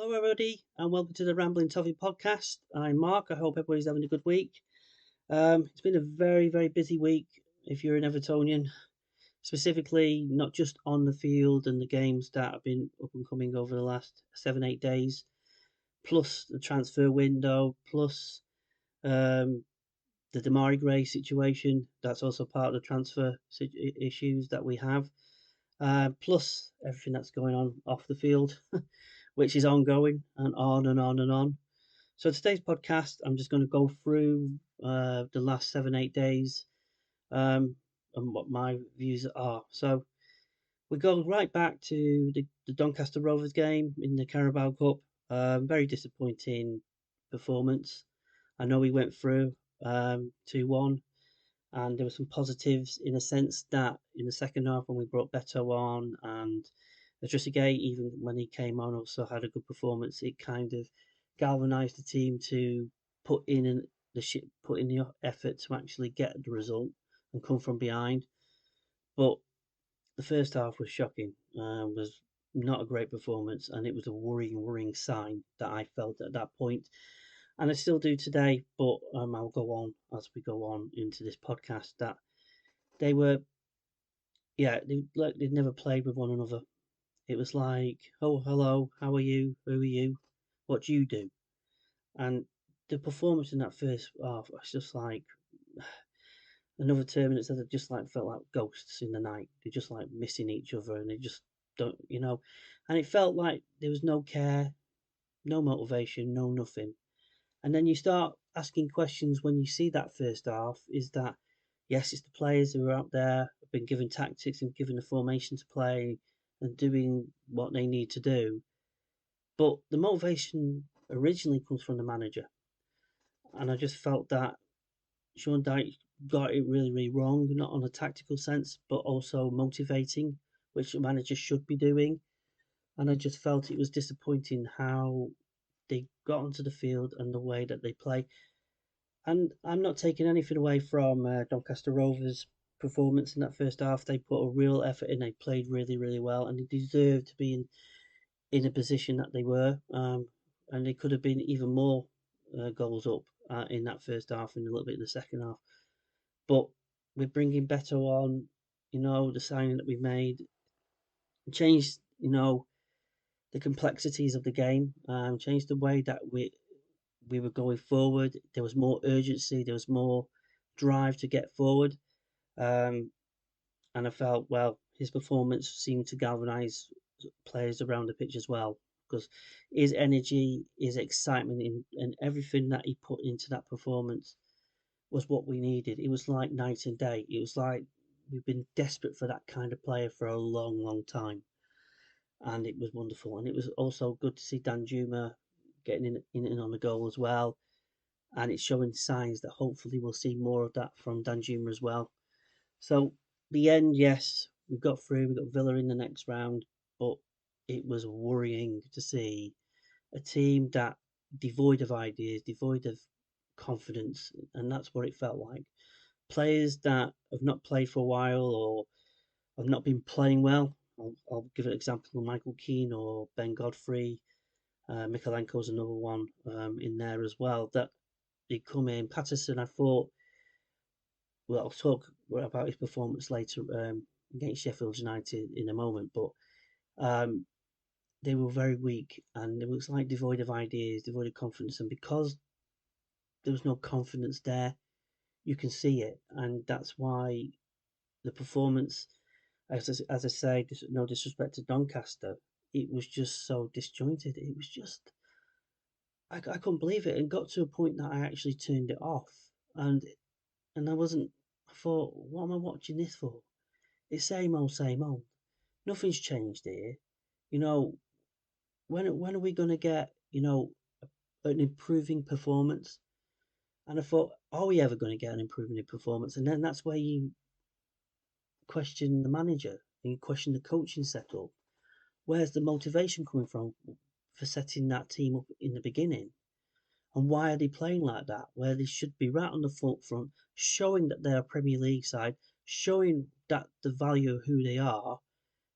Hello, everybody, and welcome to the Rambling Toffee podcast. I'm Mark. I hope everybody's having a good week. It's been a very, very busy week if you're an Evertonian, specifically not just on the field and the games that have been up and coming over the last 7, 8 days, plus the transfer window, plus um, the Damari Gray situation. That's also part of the transfer issues that we have, plus everything that's going on off the field, which is ongoing and on and on and on. So today's podcast, I'm just going to go through the last 7, 8 days and what my views are. So we go right back to the Doncaster Rovers game in the Carabao Cup. Very disappointing performance. I know we went through 2-1, and there were some positives in a sense that in the second half when we brought Beto on and Trezeguet, even when he came on, also had a good performance. It kind of galvanised the team to put in the effort to actually get the result and come from behind. But the first half was shocking. Was not a great performance, and it was a worrying sign that I felt at that point, and I still do today. But I'll go on as we go on into this podcast that they were, they'd never played with one another. It was like, oh, hello, how are you? Who are you? What do you do? And the performance in that first half was just like another term that said it just like felt like ghosts in the night. They're just like missing each other and they just don't. And it felt like there was no care, no motivation, no nothing. And then you start asking questions when you see that first half is that, yes, it's the players who are out there, have been given tactics and given the formation to play and doing what they need to do. But the motivation originally comes from the manager. And I just felt that Sean Dyche got it really, really wrong, not on a tactical sense, but also motivating, which a manager should be doing. And I just felt it was disappointing how they got onto the field and the way that they play. And I'm not taking anything away from Doncaster Rovers' performance in that first half. They put a real effort in. They played really, really well, and they deserved to be in a position that they were. And they could have been even more goals up in that first half and a little bit in the second half. But we're bringing Beto on, the signing that we made changed, the complexities of the game, changed the way that we were going forward. There was more urgency, there was more drive to get forward. Um, and I felt, well, his performance seemed to galvanise players around the pitch as well. Because his energy, his excitement, and everything that he put into that performance was what we needed. It was like night and day. It was like we've been desperate for that kind of player for a long, long time. And it was wonderful. And it was also good to see Danjuma getting in on the goal as well. And it's showing signs that hopefully we'll see more of that from Danjuma as well. So the end, yes, we got through. We got Villa in the next round, but it was worrying to see a team that devoid of ideas, devoid of confidence, and that's what it felt like. Players that have not played for a while or have not been playing well. I'll give an example of Michael Keane or Ben Godfrey. Mikalenko's another one in there as well. That they come in. Patterson, I thought, well, I'll talk about his performance later against Sheffield United in a moment, but um, they were very weak and it was like devoid of ideas, devoid of confidence. And because there was no confidence there, you can see it. And that's why the performance, as I say, no disrespect to Doncaster, it was just so disjointed. It was just, I couldn't believe it, and got to a point that I actually turned it off. And I wasn't, I thought, what am I watching this for? It's same old, same old. Nothing's changed here. You know, when are we going to get, an improving performance? And I thought, are we ever going to get an improving performance? And then that's where you question the manager and you question the coaching setup. Where's the motivation coming from for setting that team up in the beginning? And why are they playing like that? Where they should be right on the forefront, showing that they're a Premier League side, showing that the value of who they are.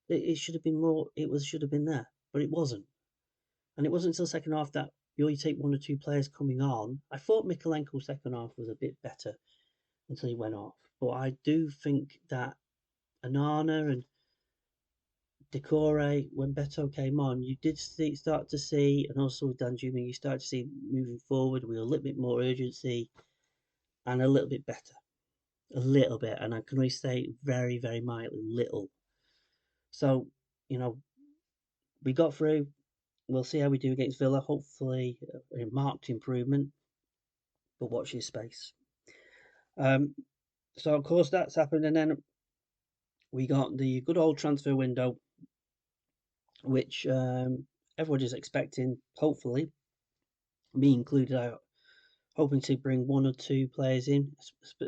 It should have been more. Should have been there, but it wasn't. And it wasn't until second half that you only take one or two players coming on. I thought Mikolenko's second half was a bit better until he went off. But I do think that Anana and Decore, when Beto came on, you did start to see, and also with Danjuma, you started to see moving forward with a little bit more urgency and a little bit better. A little bit. And I can only say very, very mildly little. So, you know, we got through. We'll see how we do against Villa. Hopefully, a marked improvement, but watch your space. Um, so, of course, that's happened. And then we got the good old transfer window, which everybody's expecting, hopefully, me included, out, hoping to bring one or two players in,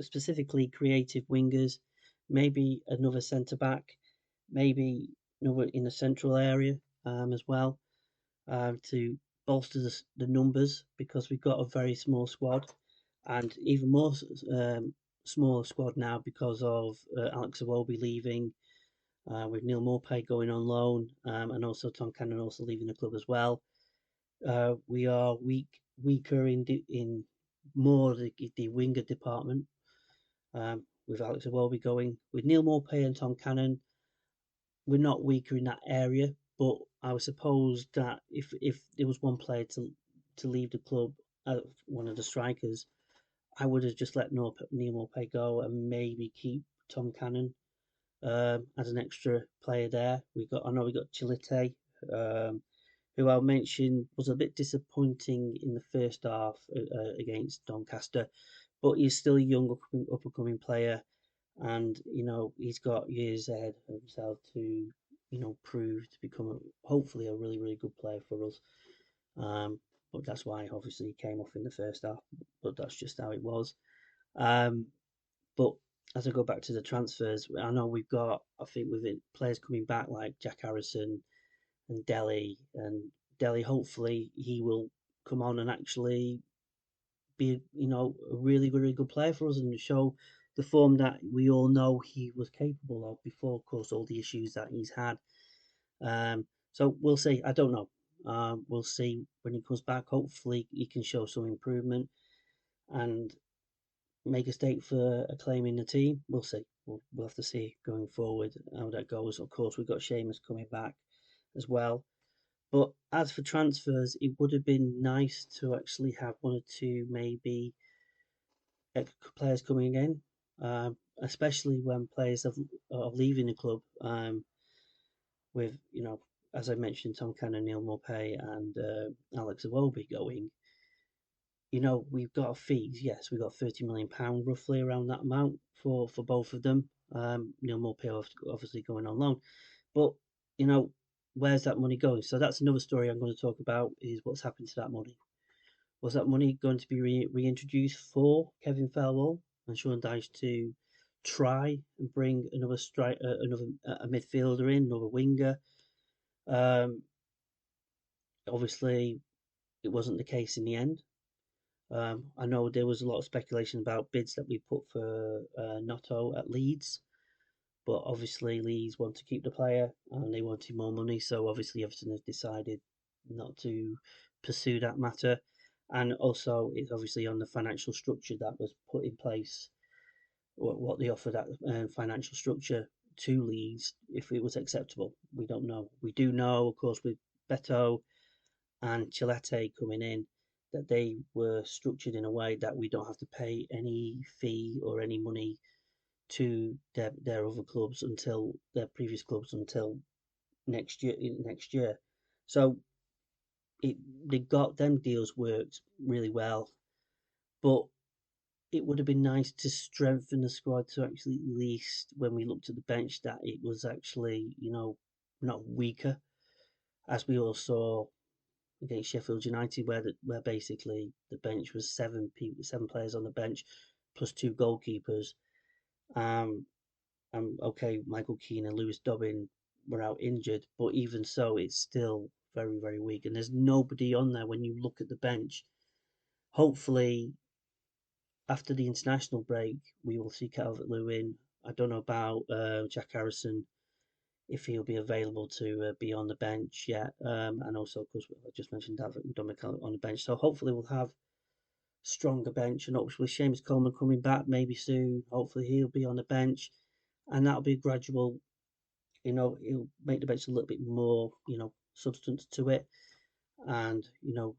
specifically creative wingers, maybe another centre back, maybe another in the central area as well. To bolster the numbers because we've got a very small squad and even more smaller squad now because of Alex Iwobi leaving, with Neil Morpay going on loan, and also Tom Cannon also leaving the club as well. We are weaker in more the winger department, with Alex Iwobi going. With Neil Morpay and Tom Cannon, we're not weaker in that area, but I suppose that if there was one player to leave the club, one of the strikers, I would have just let Neil Maupay go and maybe keep Tom Cannon as an extra player there. I know we got Chilite, who I'll mention was a bit disappointing in the first half against Doncaster, but he's still a young up and coming player, and he's got years ahead of himself to prove to become hopefully a really really good player for us. But that's why obviously he came off in the first half. But that's just how it was. Um, but as I go back to the transfers, I know we've got, I think with it, players coming back like Jack Harrison and Delhi. Hopefully he will come on and actually be a really really good player for us and show the form that we all know he was capable of before, of course, all the issues that he's had. So we'll see. I don't know. We'll see when he comes back. Hopefully he can show some improvement and make a stake for a claim in the team. We'll see. We'll have to see going forward how that goes. Of course, we've got Seamus coming back as well. But as for transfers, it would have been nice to actually have one or two maybe players coming in, especially when players are leaving the club. With as I mentioned, Tom Cannon, Neil Maupay, and Alex Iwobi going. We've got fees. Yes, we've got £30 million roughly around that amount for both of them. Neil Maupay obviously going on loan, but where's that money going? So that's another story I'm going to talk about. Is what's happened to that money? Was that money going to be reintroduced for Kevin Farwell and Sean Dyche to try and bring another another a midfielder in, another winger? Obviously, it wasn't the case in the end. I know there was a lot of speculation about bids that we put for Notto at Leeds, but obviously Leeds want to keep the player and they wanted more money, so obviously Everton has decided not to pursue that matter. And also, it's obviously on the financial structure that was put in place, what they offered that financial structure to Leeds, if it was acceptable. We don't know. We do know, of course, with Beto and Chilete coming in, that they were structured in a way that we don't have to pay any fee or any money to their other clubs until their previous clubs until next year. So they got them deals worked really well, but it would have been nice to strengthen the squad to actually at least when we looked at the bench that it was actually not weaker, as we all saw against Sheffield United, where basically the bench was seven players on the bench plus two goalkeepers. And okay, Michael Keane and Lewis Dobbin were out injured, but even so, it's still very very weak. And there's nobody on there when you look at the bench. Hopefully, after the international break, we will see Calvert Lewin. I don't know about Jack Harrison if he'll be available to be on the bench yet. And also, of course, I just mentioned Dominic on the bench. So hopefully we'll have stronger bench, and hopefully Seamus Coleman coming back maybe soon. Hopefully he'll be on the bench, and that'll be gradual. He'll make the bench a little bit more, substance to it, and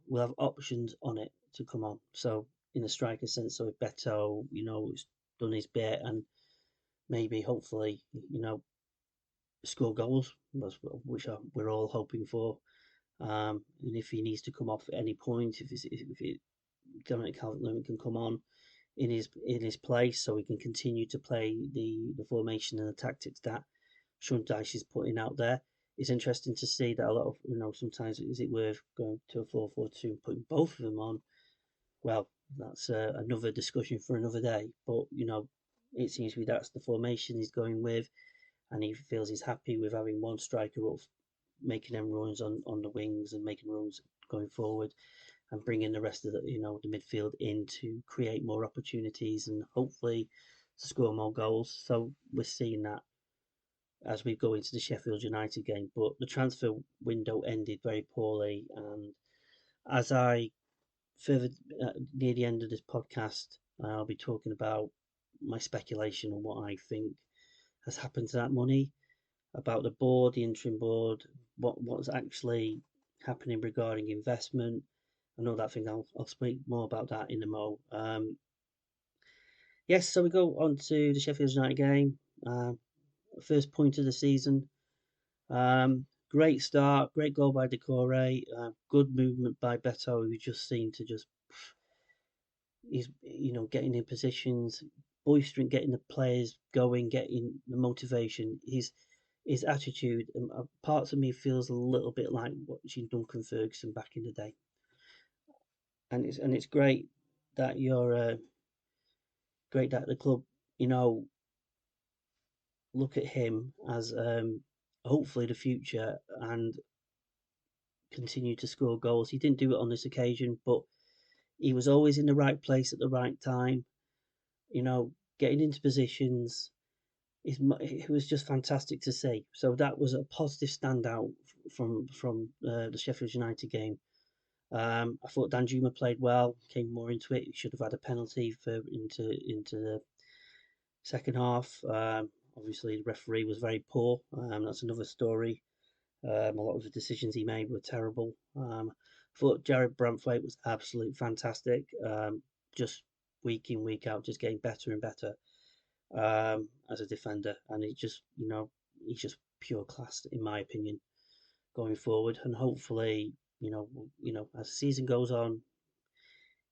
we'll have options on it to come on. So in the striker sense, so if Beto, has done his bit, and maybe hopefully, score goals, which we're all hoping for. And if he needs to come off at any point, if Dominic Calvert-Lewin can come on in his place, so he can continue to play the formation and the tactics that Sean Dyche is putting out there. It's interesting to see that a lot of sometimes is it worth going to a 4-4-2 and putting both of them on? Well, that's another discussion for another day. But it seems to be that's the formation he's going with, and he feels he's happy with having one striker up, making them runs on the wings and making runs going forward, and bringing the rest of the midfield in to create more opportunities and hopefully to score more goals. So we're seeing that as we go into the Sheffield United game. But the transfer window ended very poorly, and as I further near the end of this podcast, I'll be talking about my speculation on what I think has happened to that money, about the board, the interim board, what's actually happening regarding investment and all that thing. I'll speak more about that in a mo. Yes, so we go on to the Sheffield United game. First point of the season. Great start, great goal by Decore, good movement by Beto, who just seemed to he's getting in positions, boistering, getting the players going, getting the motivation. His attitude, parts of me feels a little bit like watching Duncan Ferguson back in the day, and it's great that great that the club, look at him as hopefully the future and continue to score goals. He didn't do it on this occasion, but he was always in the right place at the right time. Getting into positions. It was just fantastic to see. So that was a positive standout from the Sheffield United game. I thought Danjuma played well, came more into it. He should have had a penalty into the second half. Obviously, the referee was very poor. That's another story. A lot of the decisions he made were terrible. I thought Jared Brantwaite was absolutely fantastic. Just week in, week out, just getting better and better as a defender, and he's just pure class in my opinion going forward. And hopefully, as the season goes on,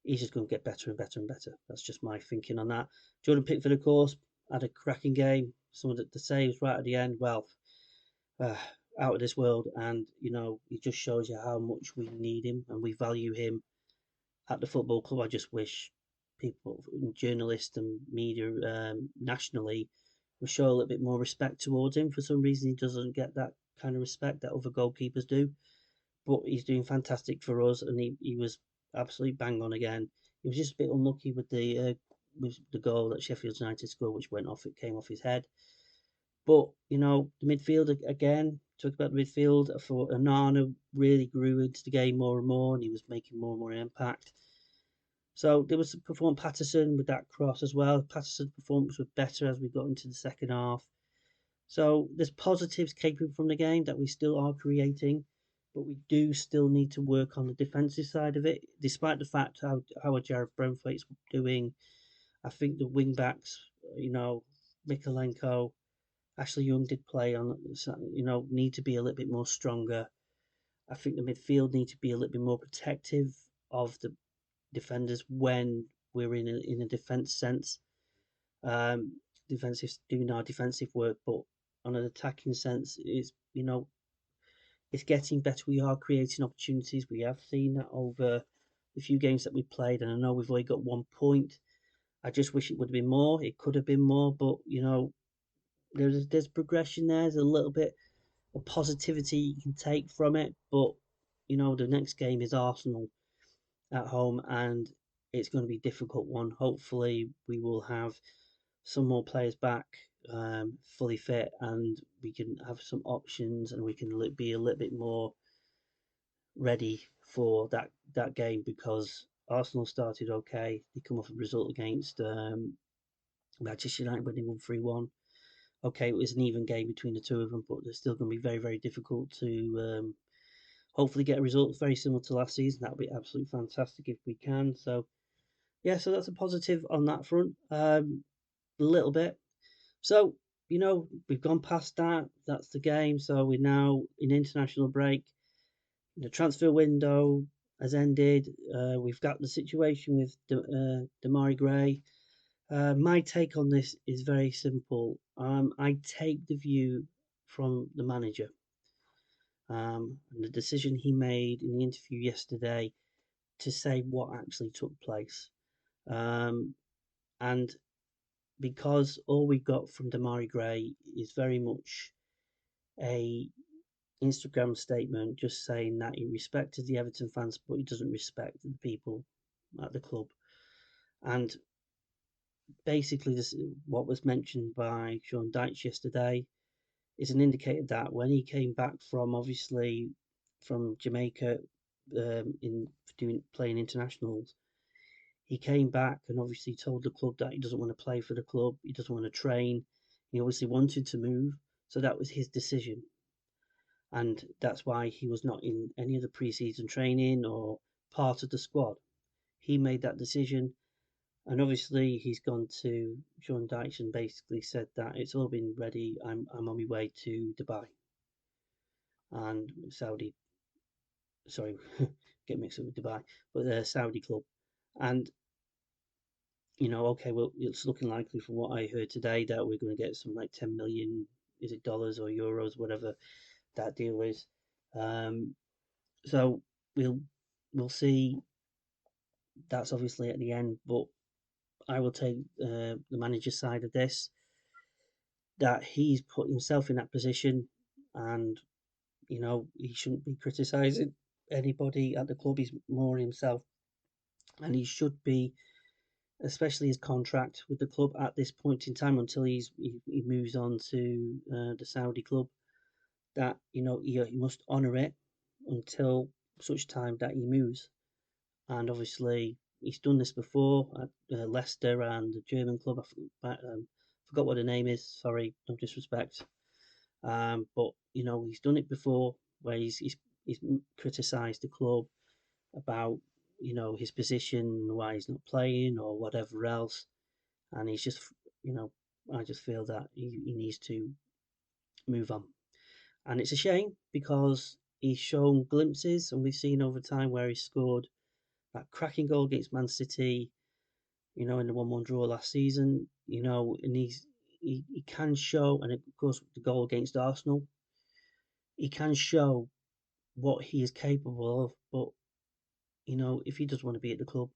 he's just going to get better and better and better. That's just my thinking on that. Jordan Pickford, of course, had a cracking game. Some of the saves right at the end, well, uh, out of this world. And it just shows you how much we need him and we value him at the football club. I just wish people, journalists and media nationally, would show a little bit more respect towards him. For some reason, he doesn't get that kind of respect that other goalkeepers do. But he's doing fantastic for us, and he was absolutely bang on again. He was just a bit unlucky with the goal that Sheffield United scored, which went off. It came off his head. But the midfield again. Talk about the midfield. I thought Onana really grew into the game more and more, and he was making more and more impact. So there was performance Patterson with that cross as well. Patterson's performance was better as we got into the second half. So there's positives came from the game that we still are creating, but we do still need to work on the defensive side of it. Despite the fact how Jared Brentwaite's doing, I think the wing backs, Mikolenko, Ashley Young did play on, need to be a little bit more stronger. I think the midfield need to be a little bit more protective of the defenders when we're in a defence sense. Defensive doing our defensive work, but on an attacking sense, it's getting better. We are creating opportunities. We have seen that over the few games that we played, and I know we've only got 1 point. I just wish it would have been more. It could have been more, but there's progression there. There's a little bit of positivity you can take from it, but the next game is Arsenal at home, and it's going to be a difficult one. Hopefully, we will have some more players back fully fit, and we can have some options, and we can be a little bit more ready for that game, because Arsenal started okay. They come off a result against Manchester United when they won 3-1. Okay, it was an even game between the two of them, but they're still going to be very, very difficult to hopefully get a result very similar to last season. That would be absolutely fantastic if we can. So, yeah, so that's a positive on that front, a little bit. So, we've gone past that. That's the game. So we're now in international break. The transfer window has ended. We've got the situation with Damari Gray. My take on this is very simple. I take the view from the manager, and the decision he made in the interview yesterday to say what actually took place. And because all we got from Damari Gray is very much a Instagram statement just saying that he respected the Everton fans, but he doesn't respect the people at the club. And basically, this what was mentioned by Sean Dyche yesterday is an indicator that when he came back from obviously from Jamaica in playing internationals, he came back and obviously told the club that he doesn't want to play for the club, he doesn't want to train. He obviously wanted to move, so that was his decision, and that's why he was not in any of the pre-season training or part of the squad. He made that decision, and obviously he's gone to Sean Dyche and basically said that it's all been ready. I'm on my way to Dubai and Saudi. Sorry, get mixed up with Dubai, but the Saudi club. And okay, well, it's looking likely from what I heard today that we're going to get some like 10 million, is it dollars or euros, whatever that deal is. So we'll see. That's obviously at the end, but I will take the manager's side of this, that he's put himself in that position, and he shouldn't be criticising anybody at the club. He's more himself, and he should be, especially his contract with the club at this point in time until he moves on to the Saudi club. That he must honour it until such time that he moves. And obviously he's done this before at Leicester and the German club. I forgot what the name is. Sorry, no disrespect. But he's done it before, where he's criticised the club about his position, why he's not playing or whatever else, and he's just I just feel that he needs to move on, and it's a shame because he's shown glimpses, and we've seen over time where he scored that cracking goal against Man City, in the 1-1 draw last season, and he can show, and of course the goal against Arsenal, he can show what he is capable of, but if he does want to be at the club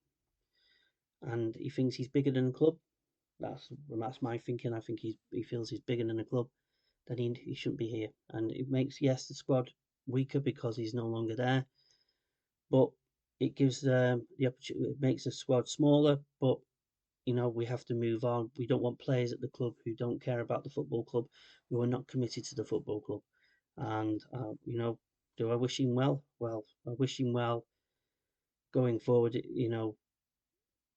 and he thinks he's bigger than the club, that's my thinking. I think he feels he's bigger than the club, then he shouldn't be here. And it makes, yes, the squad weaker because he's no longer there, but it gives the opportunity. It makes the squad smaller, but we have to move on. We don't want players at the club who don't care about the football club, who are not committed to the football club. And do I wish him well? Well, I wish him well going forward, in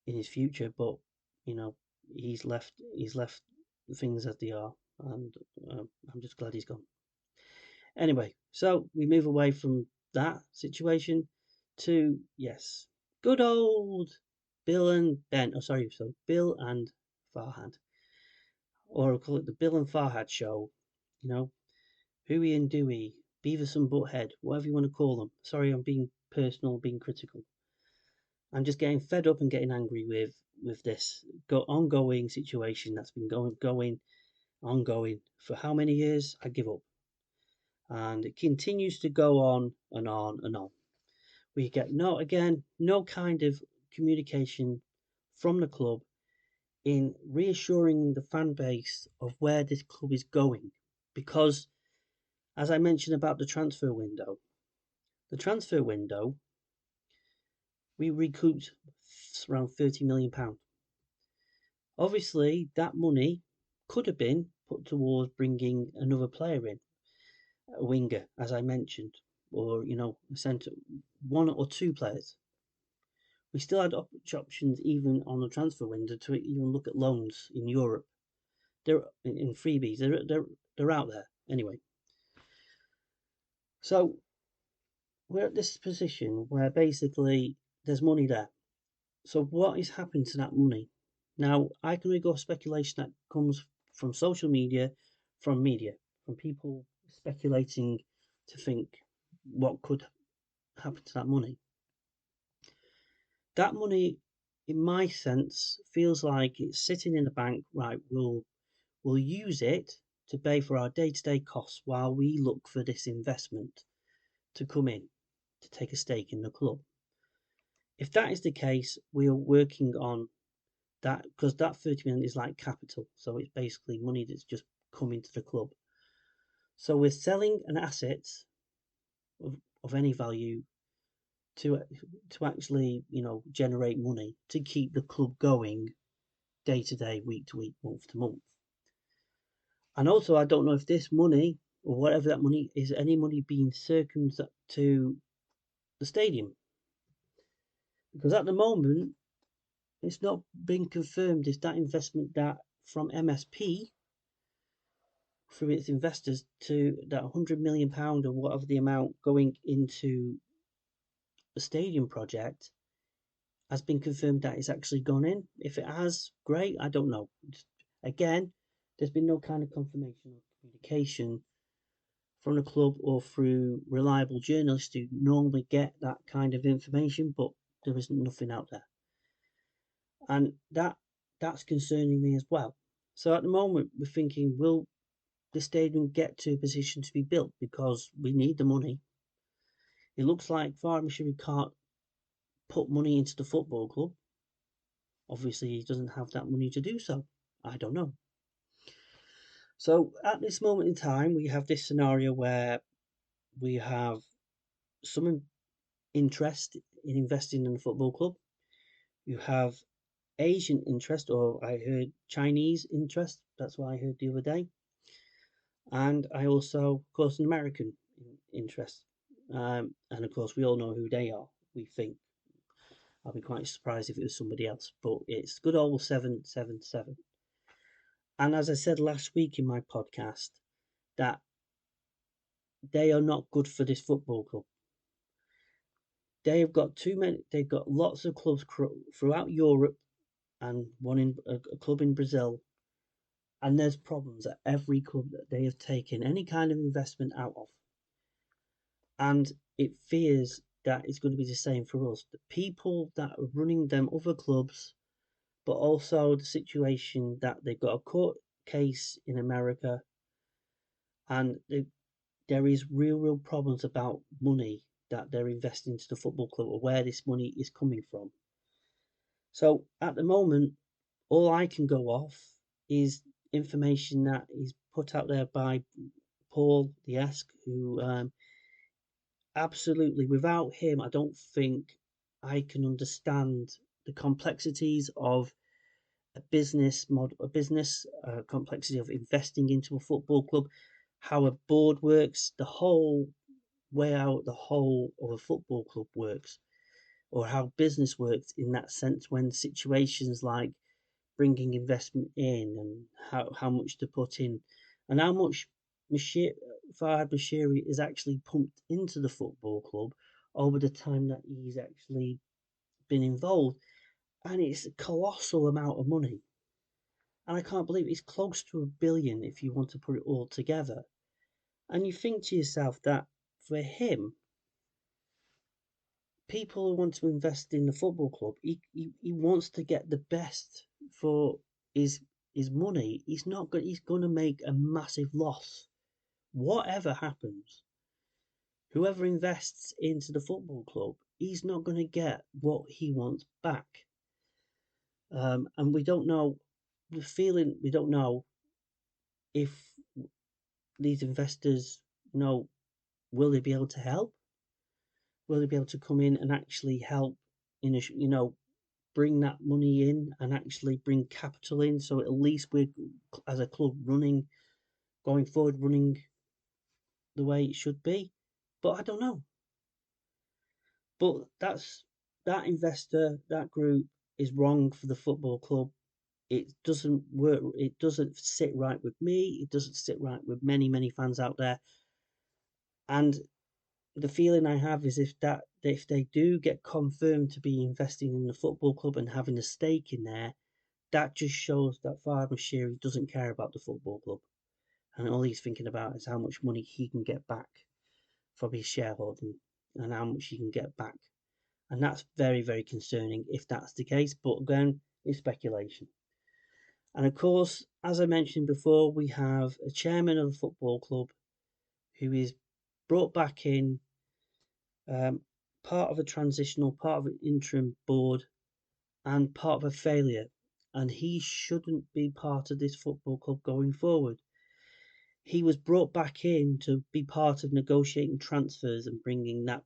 his future. But he's left things as they are, and I'm just glad he's gone. Anyway, so we move away from that situation to, yes, good old Bill and Ben. Oh, sorry, so Bill and Farhad, or I'll call it the Bill and Farhad show. Huey and Dewey, Beavis and Butthead, whatever you want to call them. Sorry, I'm being personal, being critical. I'm just getting fed up and getting angry with this ongoing situation that's been ongoing for how many years? I give up. And it continues to go on and on and on. We get no kind of communication from the club in reassuring the fan base of where this club is going. Because, as I mentioned about the transfer window, we recouped around £30 million. Obviously, that money could have been put towards bringing another player in, a winger, as I mentioned, or a centre, one or two players. We still had options even on the transfer window to even look at loans in Europe. They're in freebies. They're out there anyway. So we're at this position where basically there's money there. So what is happening to that money? Now I can only go speculation that comes from social media, from people speculating to think what could happen to that money. That money, in my sense, feels like it's sitting in the bank. Right, we'll use it to pay for our day-to-day costs while we look for this investment to come in to take a stake in the club. If that is the case, we are working on that because that 30 million is like capital, so it's basically money that's just coming to the club. So we're selling an asset of any value to actually generate money to keep the club going day to day, week to week, month to month. And also, I don't know if this money or whatever that money is, any money being circumvented to the stadium, because at the moment it's not been confirmed is that investment that from MSP through its investors to that £100 million or whatever the amount going into the stadium project has been confirmed that it's actually gone in. If it has, great. I don't know. Again, there's been no kind of confirmation or communication from the club or through reliable journalists who normally get that kind of information, but there is nothing out there. And that's concerning me as well. So at the moment, we're thinking, will the stadium get to a position to be built? Because we need the money. It looks like Farhad Moshiri can't put money into the football club. Obviously, he doesn't have that money to do so. I don't know. So at this moment in time, we have this scenario where we have some interest in investing in the football club. You have Asian interest, or I heard Chinese interest. That's what I heard the other day. And I also, of course, an American interest. And of course, we all know who they are, we think. I'll be quite surprised if it was somebody else, but it's good old 777. And as I said last week in my podcast, that they are not good for this football club. They have got too many. They've got lots of clubs throughout Europe, and one in a club in Brazil. And there's problems at every club that they have taken any kind of investment out of. And it fears that it's going to be the same for us. The people that are running them other clubs, but also the situation that they've got a court case in America, and there is real problems about money that they're investing into the football club or where this money is coming from. So at the moment, all I can go off is information that is put out there by Paul the Esk, who absolutely, without him, I don't think I can understand the complexities of a business model, complexity of investing into a football club, how a board works, the whole way out the whole of a football club works, or how business works in that sense when situations like bringing investment in and how much to put in and how much Farhad Moshiri is actually pumped into the football club over the time that he's actually been involved. And it's a colossal amount of money. And I can't believe it's close to £1 billion if you want to put it all together. And you think to yourself that for him, people who want to invest in the football club, he wants to get the best for his money. He's going to make a massive loss. Whatever happens, whoever invests into the football club, he's not going to get what he wants back. And we don't know we don't know if these investors, will they be able to help? Will they be able to come in and actually help in bring that money in and actually bring capital in, so at least we're, as a club, going forward, running the way it should be. But I don't know. But that investor, that group is wrong for the football club. It doesn't work. It doesn't sit right with me. It doesn't sit right with many fans out there. And the feeling I have is if they do get confirmed to be investing in the football club and having a stake in there, that just shows that Farhad Moshiri doesn't care about the football club, and all he's thinking about is how much money he can get back from his shareholding and how much he can get back. And that's very concerning if that's the case. But again, it's speculation. And of course, as I mentioned before, we have a chairman of the football club who is brought back in, part of a transitional, part of an interim board, and part of a failure. And he shouldn't be part of this football club going forward. He was brought back in to be part of negotiating transfers and bringing that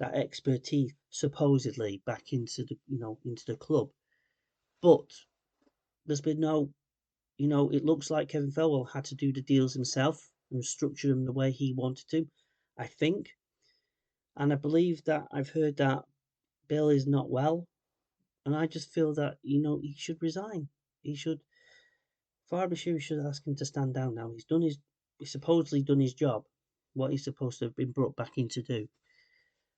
expertise supposedly back into the club. But there's been no, it looks like Kevin Felwell had to do the deals himself and structure them the way he wanted to, I think. And I believe that I've heard that Bill is not well, and I just feel that he should resign. He should. Farber should ask him to stand down now. He's supposedly done his job, what he's supposed to have been brought back in to do,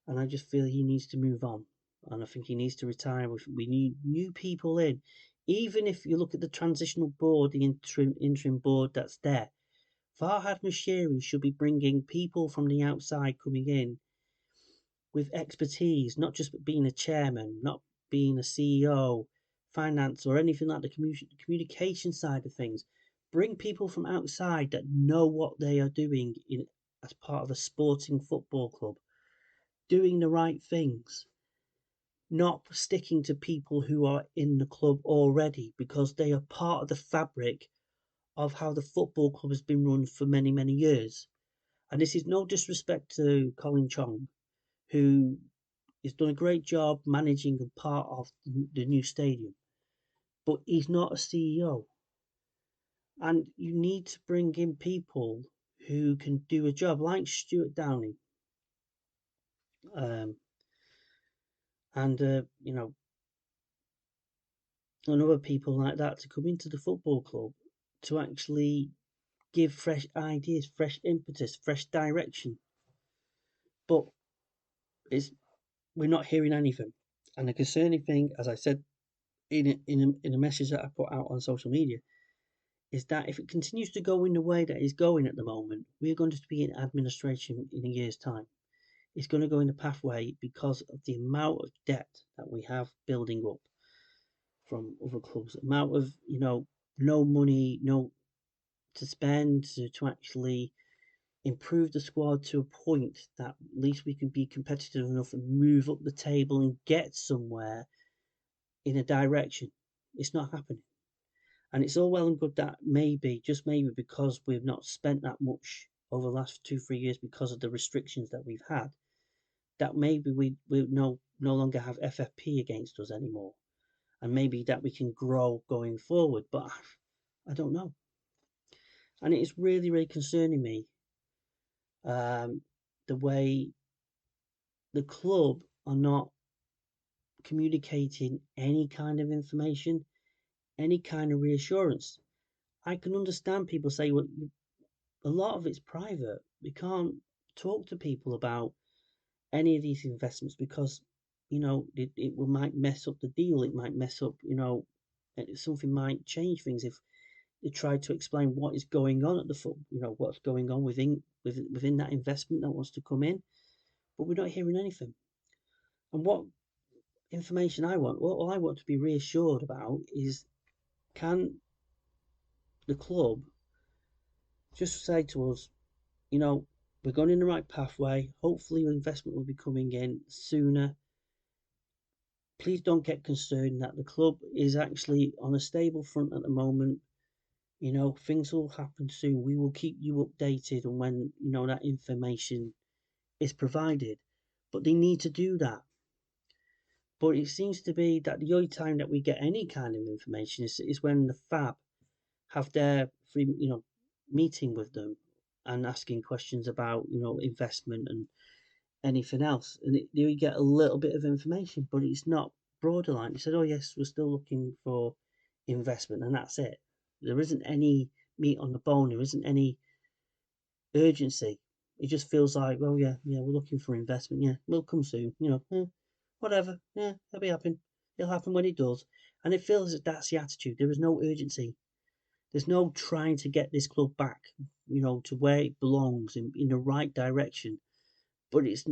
and I just feel he needs to move on. And I think he needs to retire. We need new people in. Even if you look at the transitional board, the interim board that's there, Farhad Moshiri should be bringing people from the outside coming in with expertise, not just being a chairman, not being a CEO, finance, or anything like the communication side of things. Bring people from outside that know what they are doing as part of a sporting football club, doing the right things, not sticking to people who are in the club already because they are part of the fabric of how the football club has been run for many years. And this is no disrespect to Colin Chong, who has done a great job managing a part of the new stadium, but he's not a CEO. And you need to bring in people who can do a job like Stuart Downing, um, and and other people like that to come into the football club to actually give fresh ideas, fresh impetus, fresh direction. But it's we're not hearing anything. And the concerning thing, as I said in a message that I put out on social media, is that if it continues to go in the way that it's going at the moment, we're going to be in administration in a year's time. It's going to go in the pathway because of the amount of debt that we have building up from other clubs. The amount of no money, no to spend to actually improve the squad to a point that at least we can be competitive enough and move up the table and get somewhere in a direction. It's not happening. And it's all well and good that maybe, just maybe, because we've not spent that much over the last 2-3 years because of the restrictions that we've had, that maybe we no longer have FFP against us anymore. And maybe that we can grow going forward. But I don't know. And it is really concerning me, the way the club are not communicating any kind of information, any kind of reassurance. I can understand people say, well, a lot of it's private. We can't talk to people about any of these investments because, it might mess up the deal. It might mess up, something might change things if they try to explain what is going on at the foot, what's going on within that investment that wants to come in. But we're not hearing anything. And what information what I want to be reassured about is, can the club just say to us, we're going in the right pathway. Hopefully, investment will be coming in sooner. Please don't get concerned that the club is actually on a stable front at the moment. Things will happen soon. We will keep you updated on when, that information is provided. But they need to do that. But it seems to be that the only time that we get any kind of information is when the FAB have their free, meeting with them and asking questions about, investment and anything else. And you get a little bit of information, but it's not borderline. It said, oh, yes, we're still looking for investment, and that's it. There isn't any meat on the bone. There isn't any urgency. It just feels like, well, yeah, we're looking for investment. Yeah, will come soon. Whatever. Yeah, it'll be happen. It'll happen when it does. And it feels that that's the attitude. There is no urgency. There's no trying to get this club back, to where it belongs in the right direction. But it's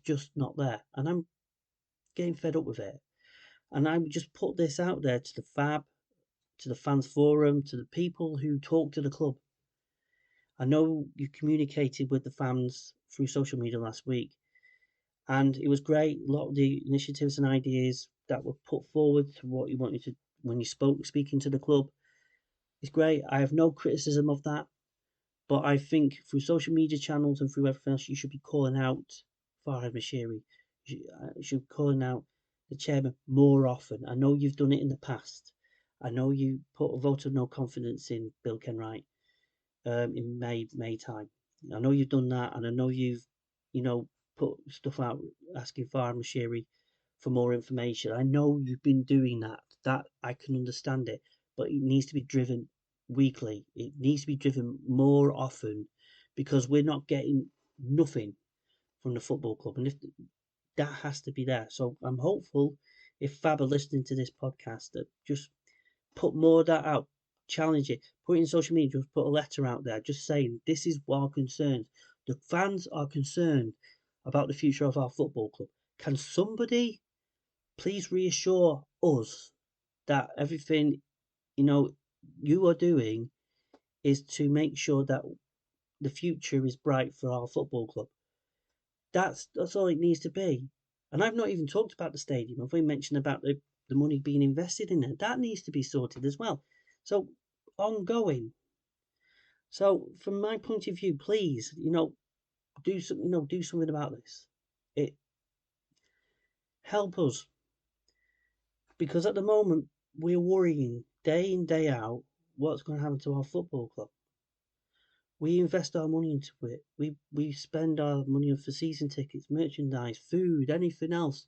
just not there. And I'm getting fed up with it. And I just put this out there to the FAB, to the fans forum, to the people who talk to the club. I know you communicated with the fans through social media last week, and it was great. A lot of the initiatives and ideas that were put forward to what you wanted to when you speaking to the club. It's great. I have no criticism of that, but I think through social media channels and through everything else, you should be calling out Farhad Mashiri. You should be calling out the chairman more often. I know you've done it in the past. I know you put a vote of no confidence in Bill Kenwright in May time. I know you've done that, and I know you've put stuff out asking Farhad Mashiri for more information. I know you've been doing that. That I can understand it, but it needs to be driven weekly. It needs to be driven more often because we're not getting nothing from the football club, and if that has to be there. So I'm hopeful if Fab are listening to this podcast that just put more of that out, challenge it, put it in social media, just put a letter out there, just saying this is what our concerns. The fans are concerned about the future of our football club. Can somebody please reassure us that everything you are doing is to make sure that the future is bright for our football club? That's all it needs to be. And I've not even talked about the stadium. I've only mentioned about the money being invested in it. That needs to be sorted as well. So ongoing. So from my point of view, please, do something, do something about this. It help us because at the moment we're worrying day in day out what's going to happen to our football club. We invest our money into it. We spend our money for season tickets, merchandise, food, anything else.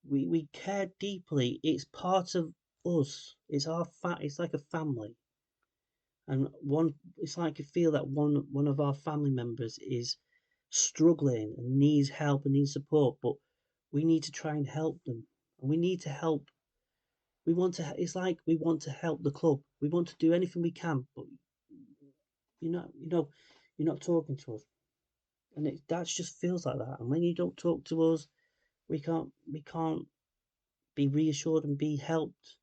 We care deeply. It's part of us. It's it's like a family. And it's like you feel that one of our family members is struggling and needs help and needs support, but we need to try and help them. And we need to help. It's like we want to help the club. We want to do anything we can, but you're not talking to us. And that just feels like that. And when you don't talk to us, we can't be reassured and be helped,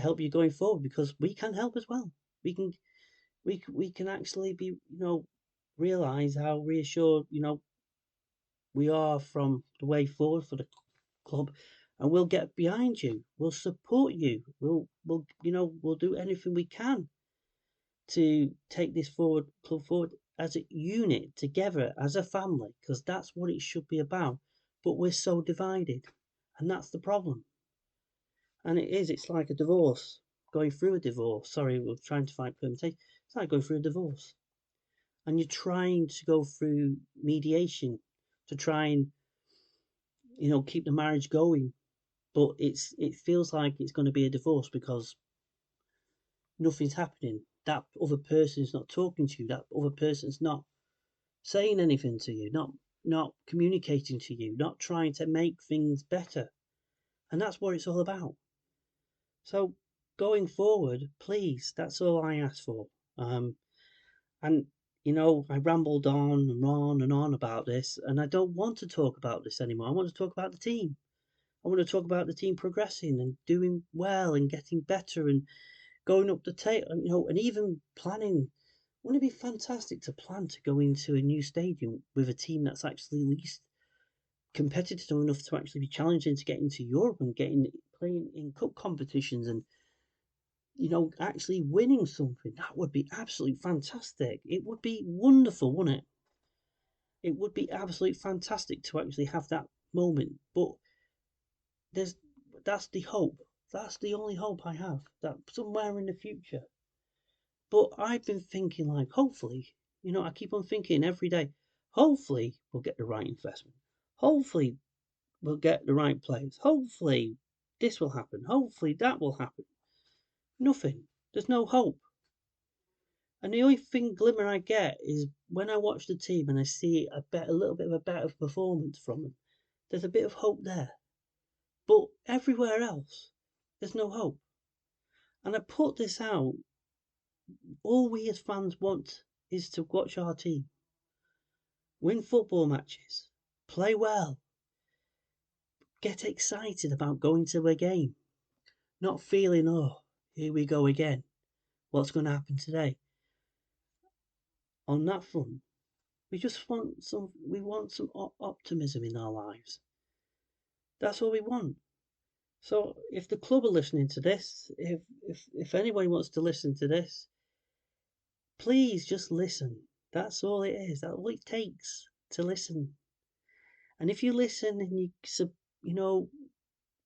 help you going forward because we can help as well. We can actually be, realize how reassured, we are from the way forward for the club, and we'll get behind you. We'll support you. We'll do anything we can to take this club forward as a unit together as a family, because that's what it should be about. But we're so divided, and that's the problem. And it's like a divorce, going through a divorce. Sorry, we're trying to find permutation. It's like going through a divorce. And you're trying to go through mediation to try and, keep the marriage going. But it feels like it's going to be a divorce because nothing's happening. That other person's not talking to you. That other person's not saying anything to you, not communicating to you, not trying to make things better. And that's what it's all about. So going forward, please, that's all I ask for. And I rambled on and on and on about this, and I don't want to talk about this anymore. I want to talk about the team. I want to talk about the team progressing and doing well and getting better and going up the table, and even planning. Wouldn't it be fantastic to plan to go into a new stadium with a team that's actually at least competitive enough to actually be challenging to get into Europe and playing in cup competitions and actually winning something? That would be absolutely fantastic. It would be wonderful, wouldn't it? It would be absolutely fantastic to actually have that moment. But that's the hope. That's the only hope I have. That somewhere in the future. But I've been thinking, like, hopefully, I keep on thinking every day, hopefully we'll get the right investment. Hopefully we'll get the right players. Hopefully this will happen. Hopefully that will happen. Nothing. There's no hope. And the only glimmer I get is when I watch the team and I see a little bit of a better performance from them. There's a bit of hope there. But everywhere else, there's no hope. And I put this out. All we as fans want is to watch our team win football matches, play well, get excited about going to a game, not feeling, oh, here we go again. What's going to happen today? On that front, we want some optimism in our lives. That's all we want. So if the club are listening to this, if anyone wants to listen to this, please just listen. That's all it is. That's all it takes to listen. And if you listen and you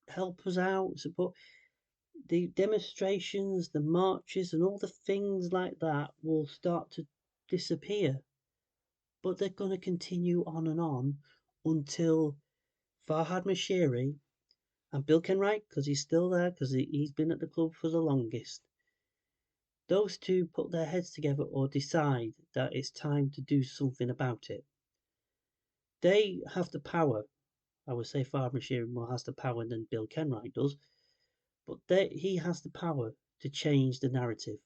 help us out, support the demonstrations, the marches, and all the things like that will start to disappear. But they're going to continue on until Farhad Mashiri and Bill Kenwright, because he's still there, because he's been at the club for the longest. Those two put their heads together or decide that it's time to do something about it. They have the power. I would say Farhad Mashiri more has the power than Bill Kenwright does, but he has the power to change the narrative.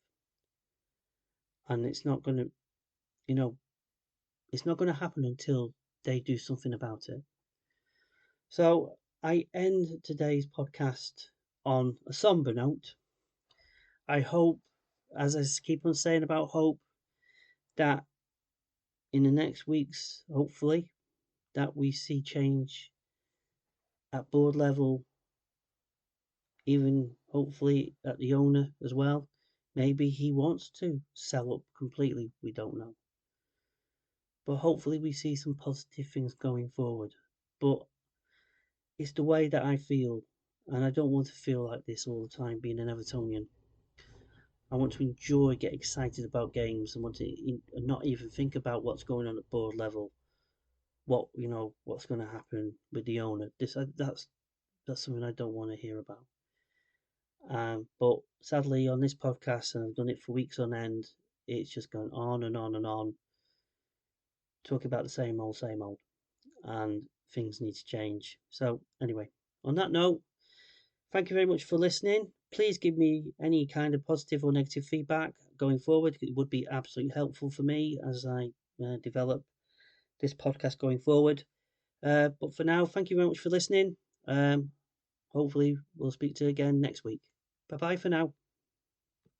And it's not going to, it's not going to happen until they do something about it. So I end today's podcast on a somber note. I hope, as I keep on saying about hope, that in the next weeks, hopefully, that we see change at board level, even hopefully at the owner as well. Maybe he wants to sell up completely, we don't know. But hopefully we see some positive things going forward. But it's the way that I feel, and I don't want to feel like this all the time being an Evertonian. I want to enjoy, get excited about games, and want to not even think about what's going on at board level. What's going to happen with the owner. That's something I don't want to hear about. But sadly, on this podcast, and I've done it for weeks on end, it's just gone on and on and on, talking about the same old, and things need to change. So anyway, on that note, thank you very much for listening. Please give me any kind of positive or negative feedback going forward. It would be absolutely helpful for me as I develop this podcast going forward. But for now, thank you very much for listening. Hopefully, we'll speak to you again next week. Bye bye for now.